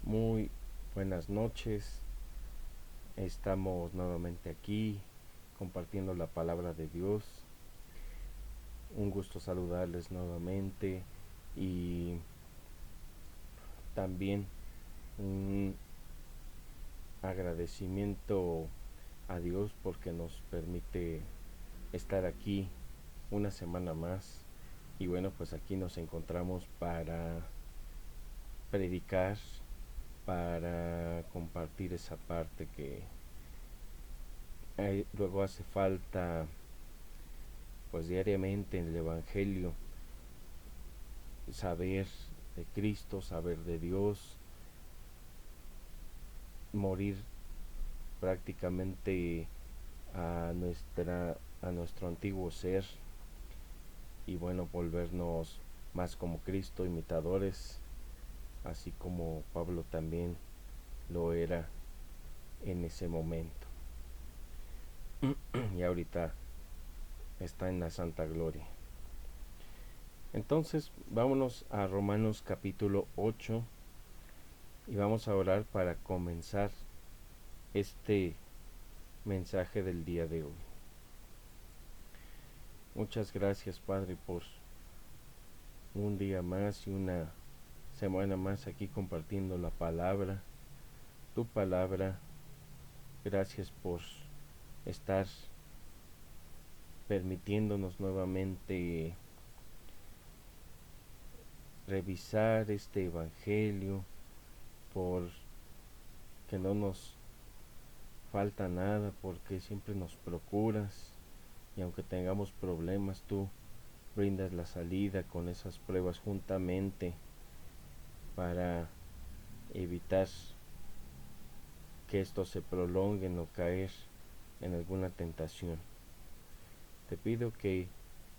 Muy buenas noches. Estamos nuevamente aquí compartiendo la palabra de Dios. Un gusto saludarles nuevamente y también un agradecimiento a Dios porque nos permite estar aquí una semana más. Y bueno, pues aquí nos encontramos para predicar, para compartir esa parte que luego hace falta pues diariamente en el Evangelio, saber de Cristo, saber de Dios, morir prácticamente a nuestro antiguo ser y bueno, volvernos más como Cristo, imitadores, así como Pablo también lo era en ese momento. Y ahorita está en la santa gloria. Entonces, vámonos a Romanos capítulo 8 y vamos a orar para comenzar este mensaje del día de hoy. Muchas gracias, Padre, por un día más y una semana más aquí compartiendo la palabra, tu palabra. Gracias por estar permitiéndonos nuevamente revisar este evangelio, por que no nos falta nada, porque siempre nos procuras y aunque tengamos problemas, tú brindas la salida con esas pruebas juntamente para evitar que esto se prolongue o caer en alguna tentación. Te pido que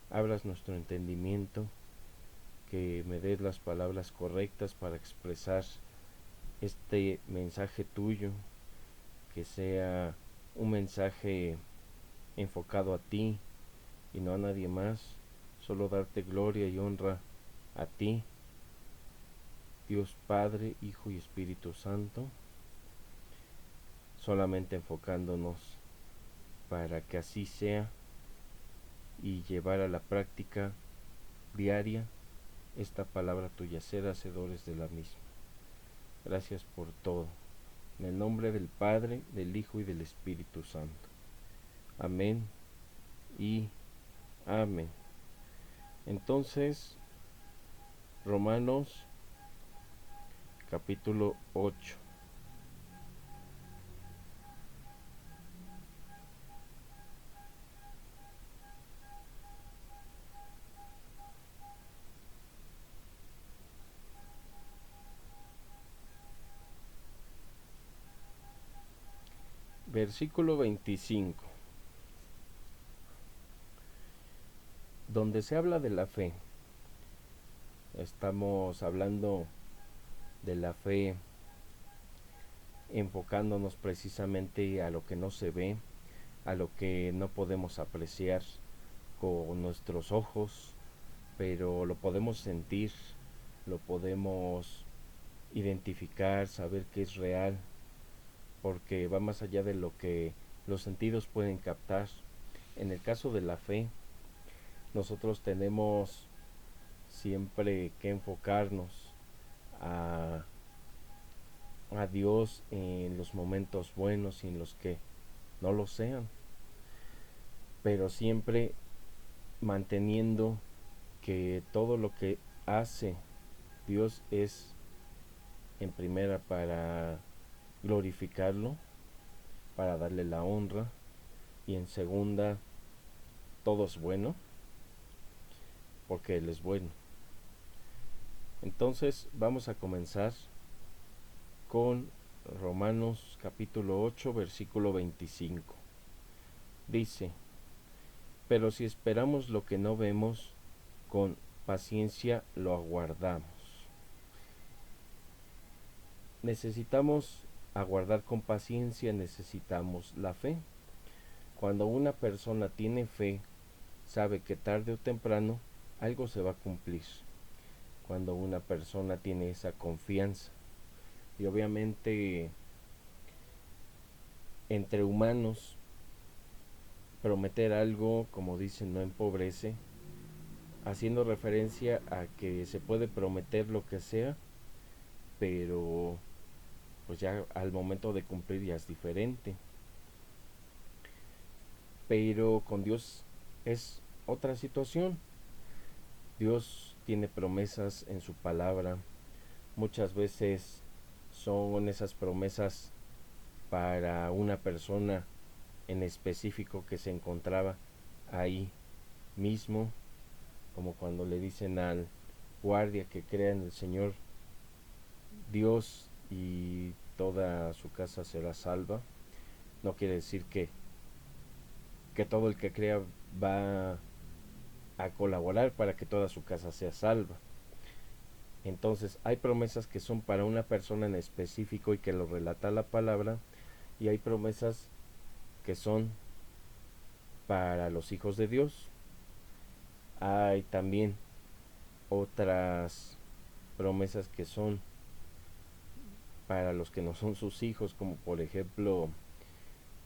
abras nuestro entendimiento, que me des las palabras correctas para expresar este mensaje tuyo, que sea un mensaje enfocado a ti y no a nadie más, solo darte gloria y honra a ti, Dios Padre, Hijo y Espíritu Santo, solamente enfocándonos para que así sea y llevar a la práctica diaria esta palabra tuya, ser hacedores de la misma. Gracias por todo. En el nombre del Padre, del Hijo y del Espíritu Santo. Amén y amén. Entonces, Romanos capítulo 8. Versículo 25, donde se habla de la fe. Estamos hablando de la fe enfocándonos precisamente a lo que no se ve, a lo que no podemos apreciar con nuestros ojos, pero lo podemos sentir, lo podemos identificar, saber que es real, porque va más allá de lo que los sentidos pueden captar. En el caso de la fe, nosotros tenemos siempre que enfocarnos a, a Dios en los momentos buenos y en los que no lo sean, pero siempre manteniendo que todo lo que hace Dios es en primera para glorificarlo, para darle la honra, y en segunda todo es bueno porque Él es bueno. Entonces vamos a comenzar con Romanos capítulo 8 versículo 25. Dice: pero si esperamos lo que no vemos, con paciencia lo aguardamos. Necesitamos aguardar con paciencia, necesitamos la fe. Cuando una persona tiene fe, sabe que tarde o temprano algo se va a cumplir. Cuando una persona tiene esa confianza, Y obviamente entre humanos prometer algo, como dicen, no empobrece, haciendo referencia a que se puede prometer lo que sea, pero pues ya al momento de cumplir ya es diferente. Pero con Dios es otra situación. Dios tiene promesas en su palabra. Muchas veces son esas promesas para una persona en específico que se encontraba ahí mismo, como cuando le dicen al guardia que crea en el Señor Dios y toda su casa será salva. No quiere decir que todo el que crea va a colaborar para que toda su casa sea salva. Entonces hay promesas que son para una persona en específico y que lo relata la palabra, y hay promesas que son para los hijos de Dios. Hay también otras promesas que son para los que no son sus hijos, como por ejemplo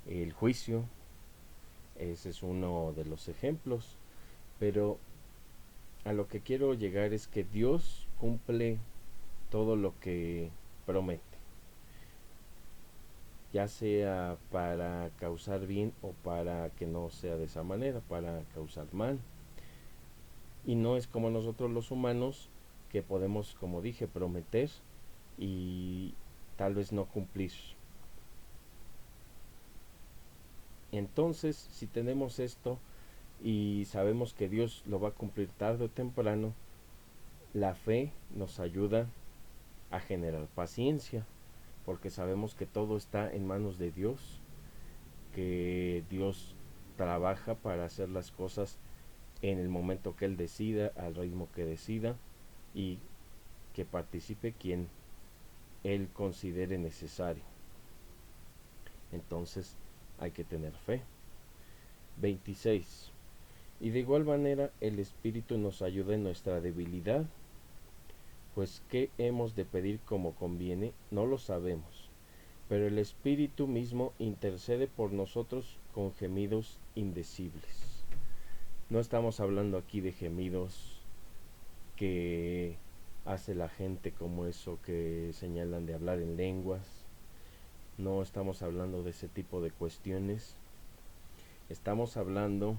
el juicio. Ese es uno de los ejemplos. Pero a lo que quiero llegar es que Dios cumple todo lo que promete, ya sea para causar bien o para que no sea de esa manera, para causar mal. Y no es como nosotros los humanos, que podemos, como dije, prometer y tal vez no cumplir. Entonces, si tenemos esto y sabemos que Dios lo va a cumplir tarde o temprano, la fe nos ayuda a generar paciencia, porque sabemos que todo está en manos de Dios, que Dios trabaja para hacer las cosas en el momento que Él decida, al ritmo que decida, y que participe quien Él considere necesario. Entonces hay que tener fe. 26. Y de igual manera el Espíritu nos ayuda en nuestra debilidad, pues qué hemos de pedir como conviene, no lo sabemos, pero el Espíritu mismo intercede por nosotros con gemidos indecibles. No estamos hablando aquí de gemidos que hace la gente, como eso que señalan de hablar en lenguas. No estamos hablando de ese tipo de cuestiones. Estamos hablando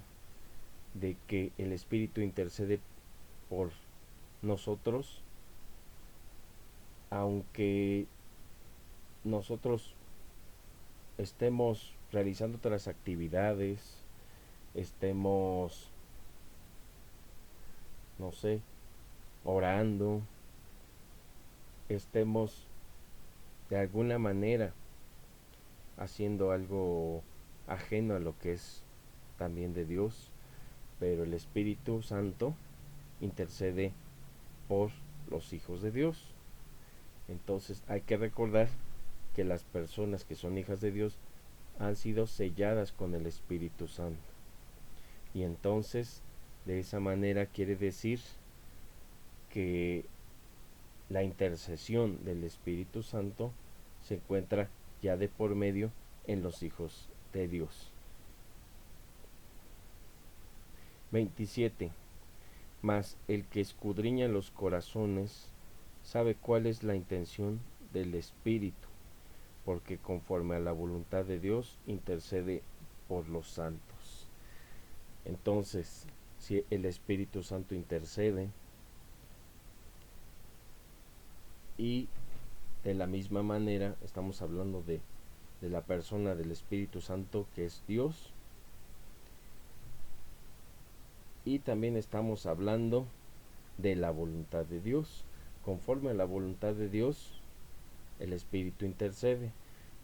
de que el Espíritu intercede por nosotros, aunque nosotros estemos realizando otras actividades, estemos, no sé, orando, estemos de alguna manera haciendo algo ajeno a lo que es también de Dios, pero el Espíritu Santo intercede por los hijos de Dios. Entonces hay que recordar que las personas que son hijas de Dios han sido selladas con el Espíritu Santo. Y entonces, de esa manera quiere decir que la intercesión del Espíritu Santo se encuentra ya de por medio en los hijos de Dios. 27. Mas el que escudriña los corazones sabe cuál es la intención del Espíritu, porque conforme a la voluntad de Dios intercede por los santos. Entonces, si el Espíritu Santo intercede, y de la misma manera estamos hablando de la persona del Espíritu Santo, que es Dios, y también estamos hablando de la voluntad de Dios. Conforme a la voluntad de Dios, el Espíritu intercede.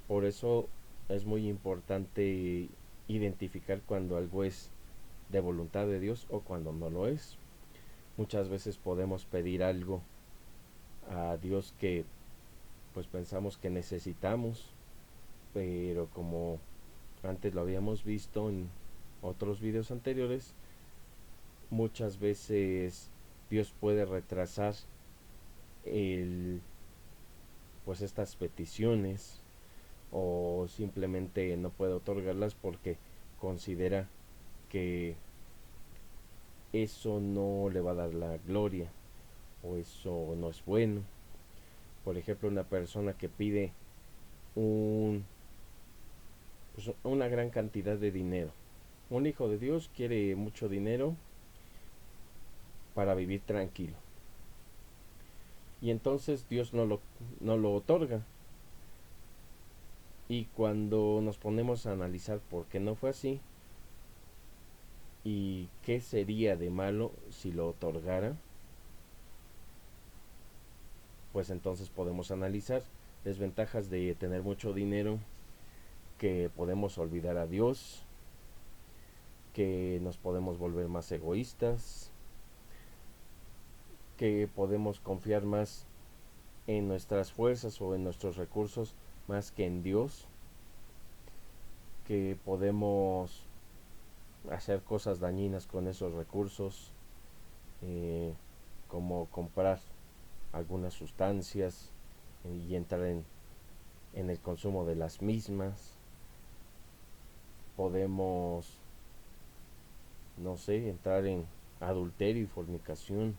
Por eso es muy importante identificar cuando algo es de voluntad de Dios o cuando no lo es. Muchas veces podemos pedir algo a Dios que pues pensamos que necesitamos, pero como antes lo habíamos visto en otros videos anteriores, muchas veces Dios puede retrasar el pues estas peticiones, o simplemente no puede otorgarlas porque considera que eso no le va a dar la gloria o eso no es bueno. Por ejemplo, una persona que pide un, pues una gran cantidad de dinero. Un hijo de Dios quiere mucho dinero para vivir tranquilo. Y entonces Dios no lo otorga. Y cuando nos ponemos a analizar por qué no fue así y qué sería de malo si lo otorgara, pues entonces podemos analizar desventajas de tener mucho dinero, que podemos olvidar a Dios, que nos podemos volver más egoístas, que podemos confiar más en nuestras fuerzas o en nuestros recursos más que en Dios, que podemos hacer cosas dañinas con esos recursos, como comprar algunas sustancias y entrar en el consumo de las mismas. Podemos, no sé, entrar en adulterio y fornicación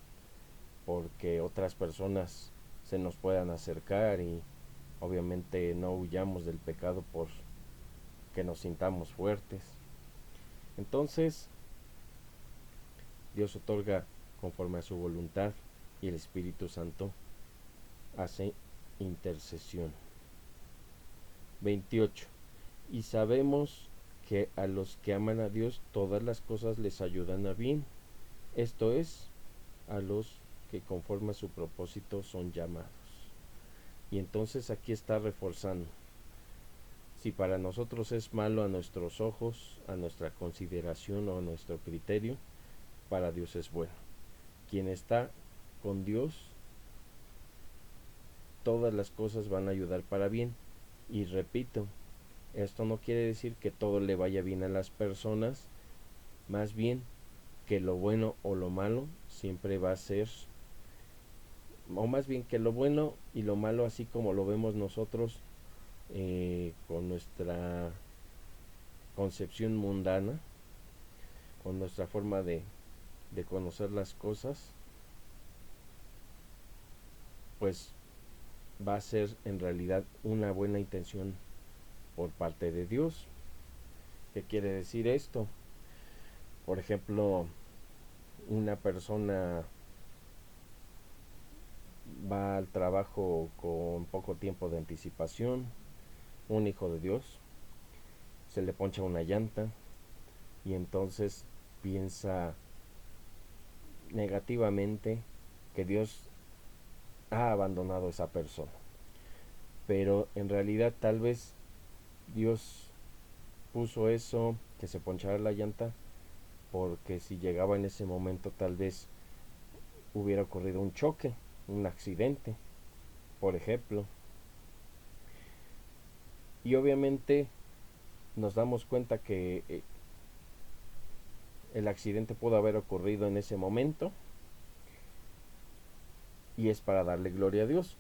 porque otras personas se nos puedan acercar, y obviamente no huyamos del pecado por que nos sintamos fuertes. Entonces Dios otorga conforme a su voluntad y el Espíritu Santo hace intercesión. 28. Y sabemos que a los que aman a Dios todas las cosas les ayudan a bien, esto es, a los que conforme a su propósito son llamados. Y entonces aquí está reforzando: si para nosotros es malo a nuestros ojos, a nuestra consideración o a nuestro criterio, para Dios es bueno. Quien está con Dios, todas las cosas van a ayudar para bien. Y repito, esto no quiere decir que todo le vaya bien a las personas, más bien que lo bueno o lo malo siempre va a ser, o más bien que lo bueno y lo malo, así como lo vemos nosotros, con nuestra concepción mundana, con nuestra forma de conocer las cosas, pues va a ser en realidad una buena intención por parte de Dios. ¿Qué quiere decir esto? Por ejemplo, una persona va al trabajo con poco tiempo de anticipación, un hijo de Dios, se le poncha una llanta y entonces piensa negativamente que Dios ha abandonado a esa persona. Pero en realidad tal vez Dios puso eso, que se ponchara la llanta, porque si llegaba en ese momento tal vez hubiera ocurrido un choque, un accidente, por ejemplo. Y obviamente nos damos cuenta que el accidente pudo haber ocurrido en ese momento y es para darle gloria a Dios.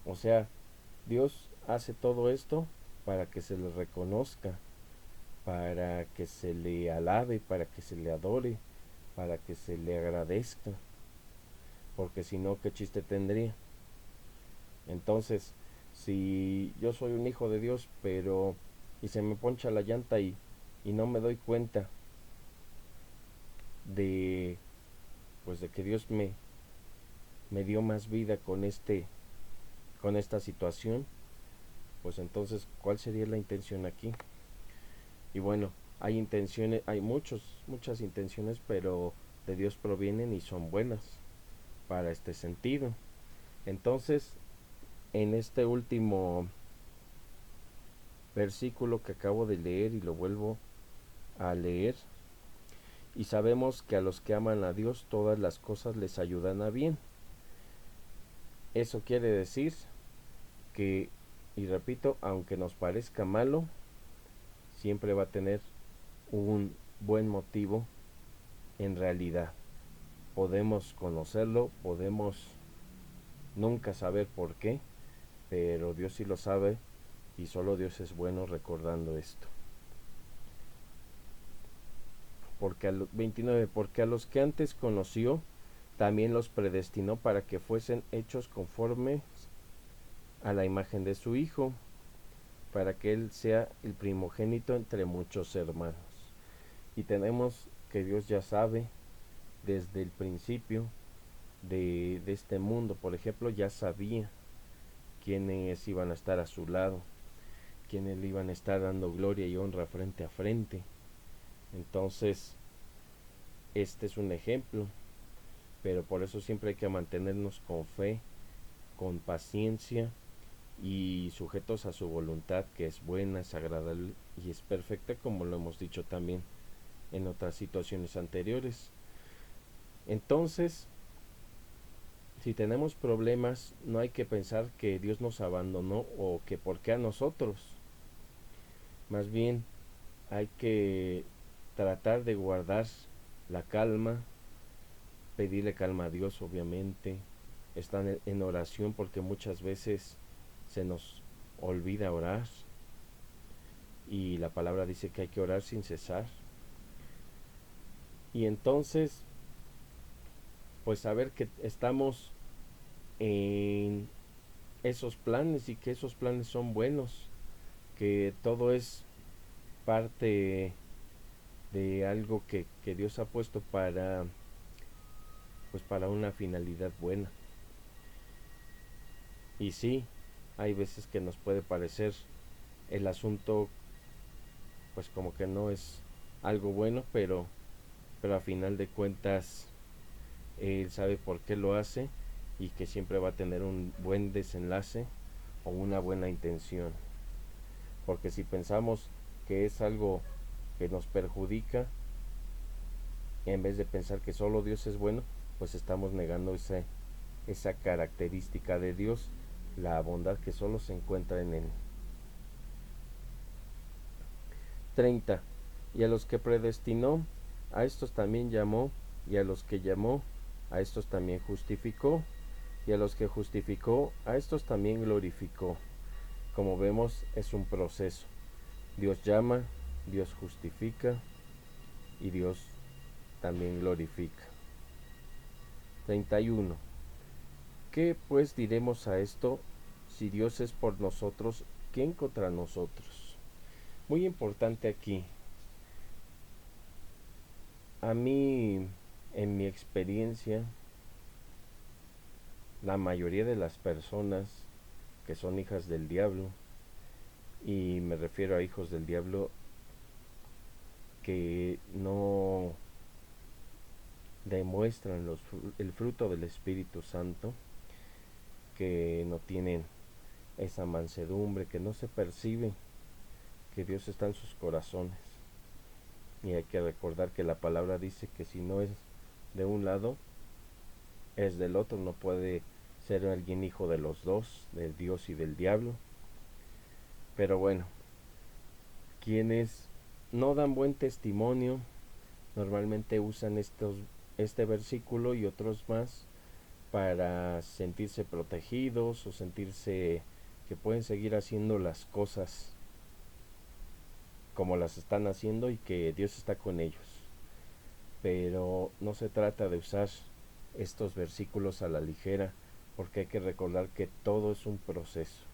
O sea, Dios hace todo esto para que se le reconozca, para que se le alabe, para que se le adore, para que se le agradezca, porque si no, ¿qué chiste tendría? Entonces, si yo soy un hijo de Dios, pero y se me poncha la llanta y no me doy cuenta de, pues de que Dios me dio más vida con esta situación, pues entonces ¿cuál sería la intención aquí? Y bueno, hay intenciones, hay muchas intenciones, pero de Dios provienen y son buenas para este sentido. Entonces, en este último versículo que acabo de leer y lo vuelvo a leer: y sabemos que a los que aman a Dios todas las cosas les ayudan a bien. Eso quiere decir que, y repito, aunque nos parezca malo, siempre va a tener un buen motivo en realidad. Podemos conocerlo, podemos nunca saber por qué, pero Dios sí lo sabe y solo Dios es bueno recordando esto. Porque 29, porque a los que antes conoció, también los predestinó para que fuesen hechos conforme a la imagen de su Hijo, para que Él sea el primogénito entre muchos hermanos. Y tenemos que Dios ya sabe desde el principio de este mundo, por ejemplo, ya sabía quiénes iban a estar a su lado, quiénes le iban a estar dando gloria y honra frente a frente. Entonces, este es un ejemplo, pero por eso siempre hay que mantenernos con fe, con paciencia y sujetos a su voluntad, que es buena, es agradable y es perfecta, como lo hemos dicho también en otras situaciones anteriores. Entonces, si tenemos problemas, no hay que pensar que Dios nos abandonó o que por qué a nosotros. Más bien, hay que tratar de guardar la calma, pedirle calma a Dios, obviamente, estar en oración, porque muchas veces se nos olvida orar y la palabra dice que hay que orar sin cesar. Y entonces, pues saber que estamos en esos planes y que esos planes son buenos, que todo es parte de algo que Dios ha puesto para, pues para una finalidad buena. Y sí, hay veces que nos puede parecer el asunto pues como que no es algo bueno, pero a final de cuentas Él sabe por qué lo hace y que siempre va a tener un buen desenlace o una buena intención. Porque si pensamos que es algo que nos perjudica, en vez de pensar que solo Dios es bueno, pues estamos negando esa característica de Dios, la bondad que solo se encuentra en Él. 30. Y a los que predestinó, a estos también llamó, y a los que llamó, a estos también justificó, y a los que justificó, a estos también glorificó. Como vemos, es un proceso. Dios llama, Dios justifica y Dios también glorifica. 31. ¿Qué pues diremos a esto? Si Dios es por nosotros, ¿quién contra nosotros? Muy importante aquí. A mí, en mi experiencia, la mayoría de las personas que son hijas del diablo, y me refiero a hijos del diablo que no demuestran el fruto del Espíritu Santo, que no tienen esa mansedumbre, que no se percibe que Dios está en sus corazones. Y hay que recordar que la palabra dice que si no es de un lado, es del otro. No puede ser alguien hijo de los dos, de Dios y del diablo. Pero bueno, quienes no dan buen testimonio normalmente usan este versículo y otros más para sentirse protegidos o sentirse que pueden seguir haciendo las cosas como las están haciendo y que Dios está con ellos. Pero no se trata de usar estos versículos a la ligera, porque hay que recordar que todo es un proceso.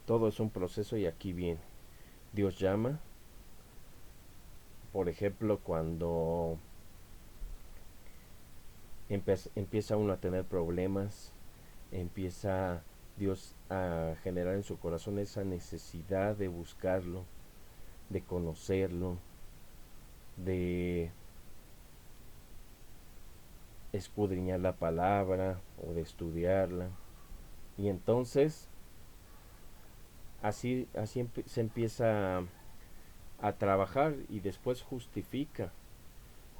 Todo es un proceso y aquí viene. Dios llama, por ejemplo, cuando empieza uno a tener problemas, empieza Dios a generar en su corazón esa necesidad de buscarlo, de conocerlo, de escudriñar la palabra o de estudiarla. Y entonces así se empieza a trabajar y después justifica.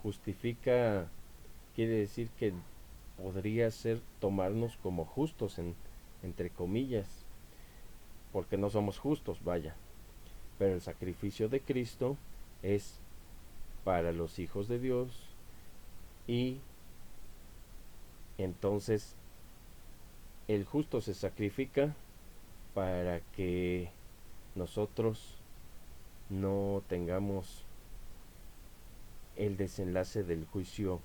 Justifica quiere decir que podría ser tomarnos como justos entre comillas, porque no somos justos, vaya. Pero el sacrificio de Cristo es para los hijos de Dios y entonces el justo se sacrifica para que nosotros no tengamos el desenlace del juicio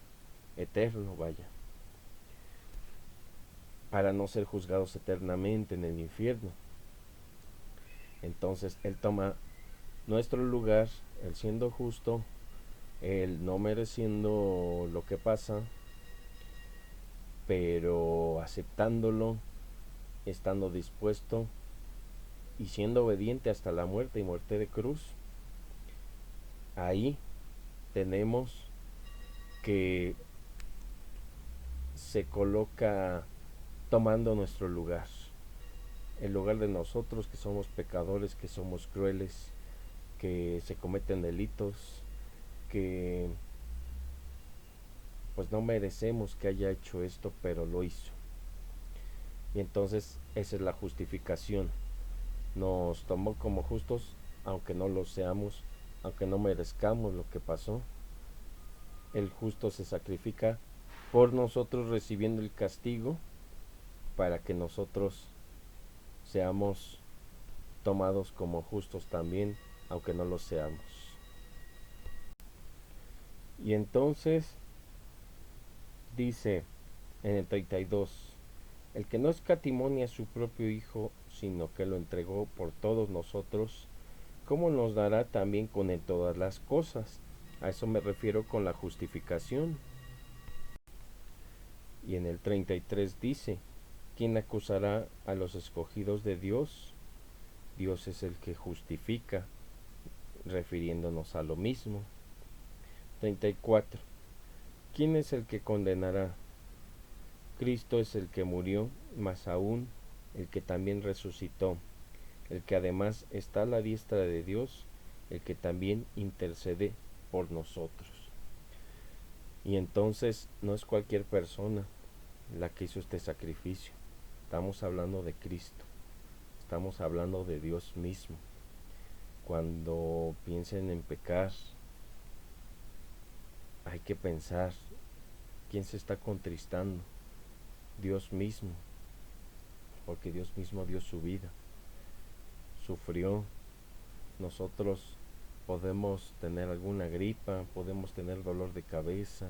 eterno, vaya, para no ser juzgados eternamente en el infierno. Entonces Él toma nuestro lugar, Él siendo justo, Él no mereciendo lo que pasa, pero aceptándolo, estando dispuesto y siendo obediente hasta la muerte y muerte de cruz. Ahí tenemos que se coloca tomando nuestro lugar, el lugar de nosotros que somos pecadores, que somos crueles, que se cometen delitos, que pues no merecemos que haya hecho esto, pero lo hizo. Y entonces esa es la justificación. Nos tomó como justos, aunque no lo seamos, aunque no merezcamos lo que pasó. El justo se sacrifica por nosotros recibiendo el castigo para que nosotros seamos tomados como justos también, aunque no lo seamos. Y entonces dice en el 32, el que no escatimó a su propio Hijo, sino que lo entregó por todos nosotros, ¿cómo nos dará también con él todas las cosas? A eso me refiero con la justificación. Y en el 33 dice, ¿quién acusará a los escogidos de Dios? Dios es el que justifica, refiriéndonos a lo mismo. 34. ¿Quién es el que condenará? Cristo es el que murió, más aún el que también resucitó, el que además está a la diestra de Dios, el que también intercede por nosotros. Y entonces no es cualquier persona la que hizo este sacrificio. Estamos hablando de Cristo. Estamos hablando de Dios mismo. Cuando piensen en pecar, hay que pensar quién se está contristando. Dios mismo, porque Dios mismo dio su vida, sufrió. Nosotros podemos tener alguna gripa, podemos tener dolor de cabeza,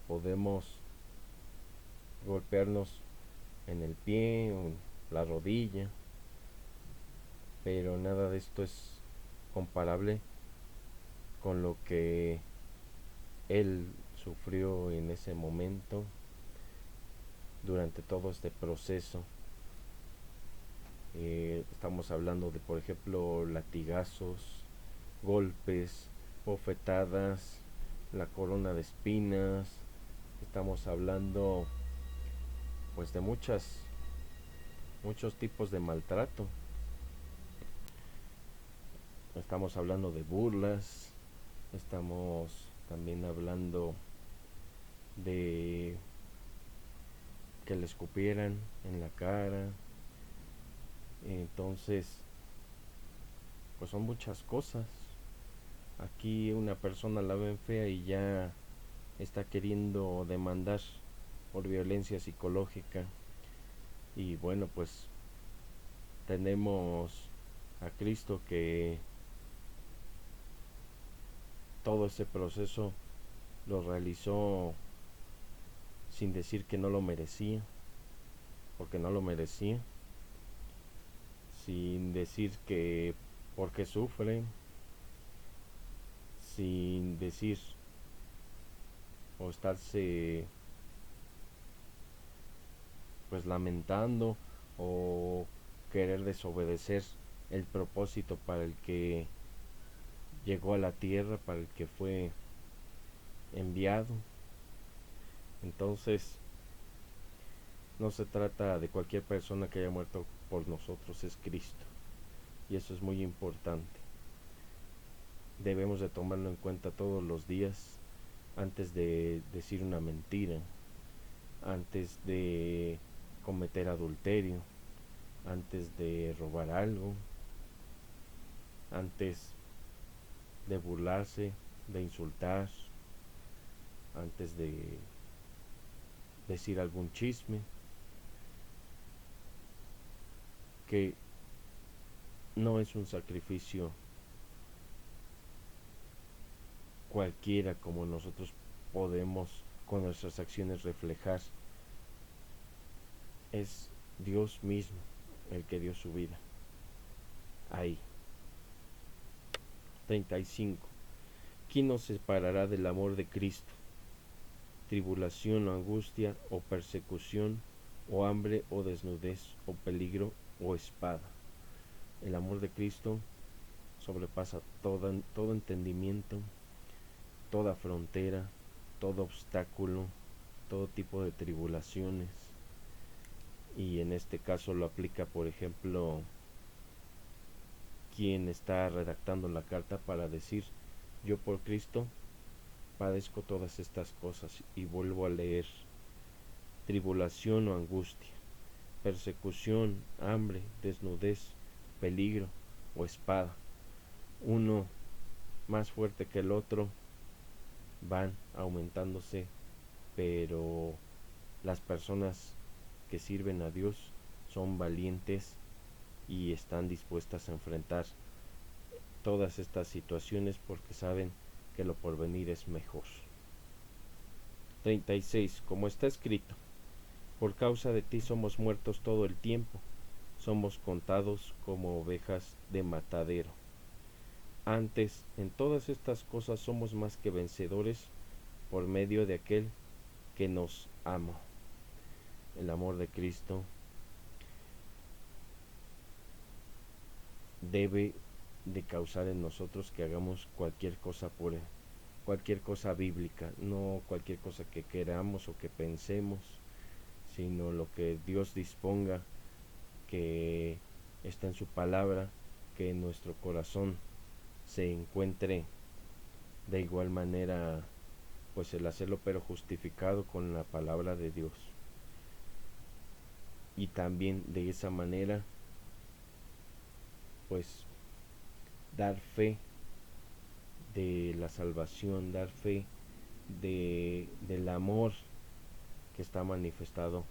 podemos golpearnos en el pie o en la rodilla, pero nada de esto es comparable con lo que Él sufrió en ese momento durante todo este proceso. Estamos hablando de, por ejemplo, latigazos, golpes, bofetadas, la corona de espinas. Estamos hablando pues de muchos tipos de maltrato. Estamos hablando de burlas, estamos también hablando de que le escupieran en la cara. Entonces, pues son muchas cosas. Aquí una persona la ven fea y ya está queriendo demandar por violencia psicológica. Y bueno, pues tenemos a Cristo que todo ese proceso lo realizó sin decir que no lo merecía, porque no lo merecía, sin decir que porque sufre, sin decir o estarse pues lamentando o querer desobedecer el propósito para el que llegó a la tierra, para el que fue enviado. Entonces no se trata de cualquier persona que haya muerto por nosotros, es Cristo, y eso es muy importante. Debemos de tomarlo en cuenta todos los días antes de decir una mentira, antes de cometer adulterio, antes de robar algo, antes de burlarse, de insultar, antes de decir algún chisme. porque no es un sacrificio cualquiera como nosotros podemos con nuestras acciones reflejar. Es Dios mismo el que dio su vida ahí. 35. ¿Quién nos separará del amor de Cristo? Tribulación o angustia o persecución o hambre o desnudez o peligro o espada. El amor de Cristo sobrepasa todo entendimiento, toda frontera, todo obstáculo, todo tipo de tribulaciones. Y en este caso lo aplica, por ejemplo, quien está redactando la carta para decir: yo por Cristo padezco todas estas cosas. Y vuelvo a leer: tribulación o angustia, persecución, hambre, desnudez, peligro o espada. Uno más fuerte que el otro, van aumentándose, pero las personas que sirven a Dios son valientes y están dispuestas a enfrentar todas estas situaciones porque saben que lo porvenir es mejor. 36. Como está escrito: por causa de ti somos muertos todo el tiempo, somos contados como ovejas de matadero. Antes, en todas estas cosas somos más que vencedores por medio de aquel que nos amó. El amor de Cristo debe de causar en nosotros que hagamos cualquier cosa por él, cualquier cosa bíblica, no cualquier cosa que queramos o que pensemos, sino lo que Dios disponga, que está en su palabra, que en nuestro corazón se encuentre de igual manera, pues el hacerlo pero justificado con la palabra de Dios. Y también de esa manera, pues dar fe de la salvación, dar fe del amor que está manifestado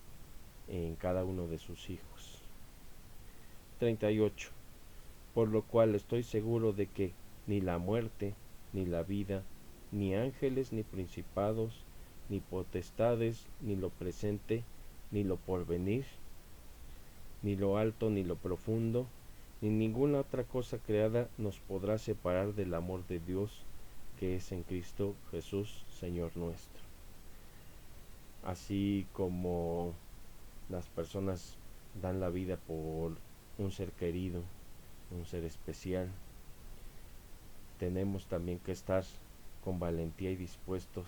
en cada uno de sus hijos. 38. Por lo cual estoy seguro de que ni la muerte, ni la vida, ni ángeles, ni principados, ni potestades, ni lo presente, ni lo porvenir, ni lo alto, ni lo profundo, ni ninguna otra cosa creada nos podrá separar del amor de Dios que es en Cristo Jesús, Señor nuestro. Así como las personas dan la vida por un ser querido, un ser especial, tenemos también que estar con valentía y dispuestos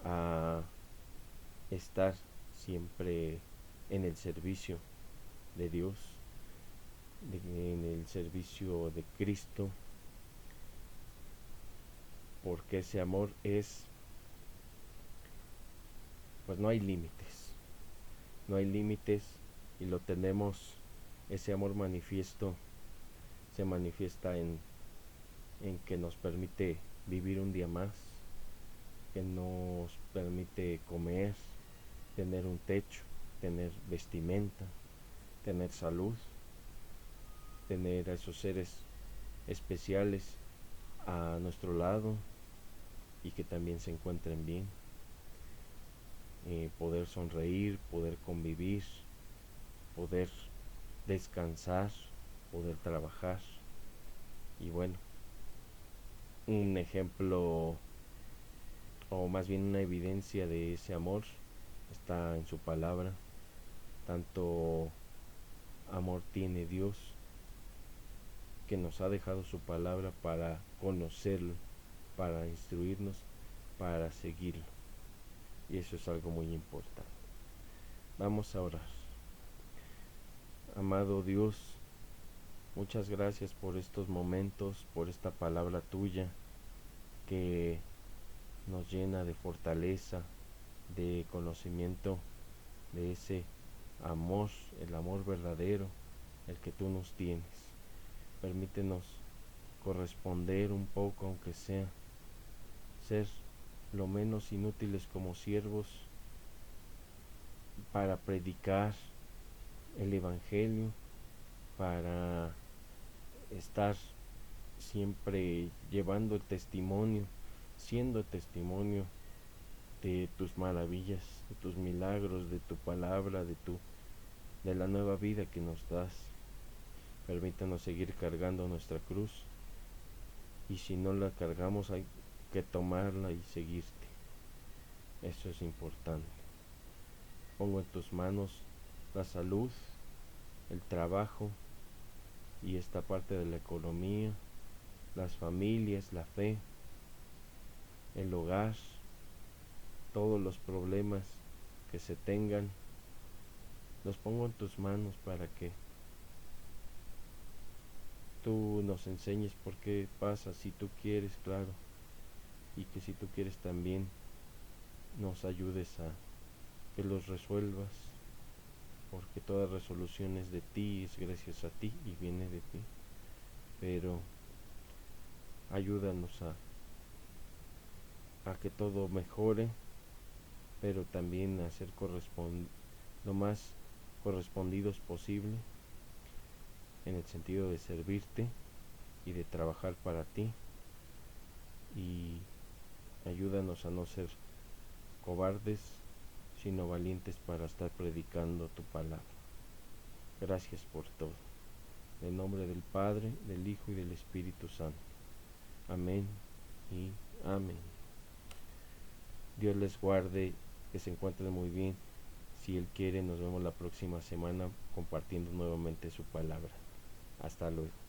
a estar siempre en el servicio de Dios, en el servicio de Cristo, porque ese amor es, pues no hay límites, no hay límites, y lo tenemos, ese amor manifiesto se manifiesta en que nos permite vivir un día más, que nos permite comer, tener un techo, tener vestimenta, tener salud, tener a esos seres especiales a nuestro lado y que también se encuentren bien, poder sonreír, poder convivir, poder descansar, poder trabajar. Y bueno, un ejemplo, o más bien una evidencia de ese amor, está en su palabra. Tanto amor tiene Dios que nos ha dejado su palabra para conocerlo, para instruirnos, para seguirlo. Y eso es algo muy importante. Vamos a orar. Amado Dios, muchas gracias por estos momentos, por esta palabra tuya que nos llena de fortaleza, de conocimiento de ese amor, el amor verdadero, el que tú nos tienes. Permítenos corresponder un poco, aunque sea, ser lo menos inútiles como siervos para predicar el Evangelio, para estar siempre llevando el testimonio, siendo testimonio de tus maravillas, de tus milagros, de tu palabra, de la nueva vida que nos das. Permítanos seguir cargando nuestra cruz, y si no la cargamos hay que tomarla y seguirte. Eso es importante. Pongo en tus manos la salud, el trabajo y esta parte de la economía, las familias, la fe, el hogar, todos los problemas que se tengan, los pongo en tus manos para que tú nos enseñes por qué pasa, si tú quieres, claro, y que si tú quieres también nos ayudes a que los resuelvas, porque toda resolución es de ti, es gracias a ti y viene de ti. Pero ayúdanos a que todo mejore, pero también a ser lo más correspondidos posible, en el sentido de servirte y de trabajar para ti, y ayúdanos a no ser cobardes, sino valientes para estar predicando tu palabra. Gracias por todo. En nombre del Padre, del Hijo y del Espíritu Santo. Amén y amén. Dios les guarde, que se encuentren muy bien. Si Él quiere, nos vemos la próxima semana compartiendo nuevamente su palabra. Hasta luego.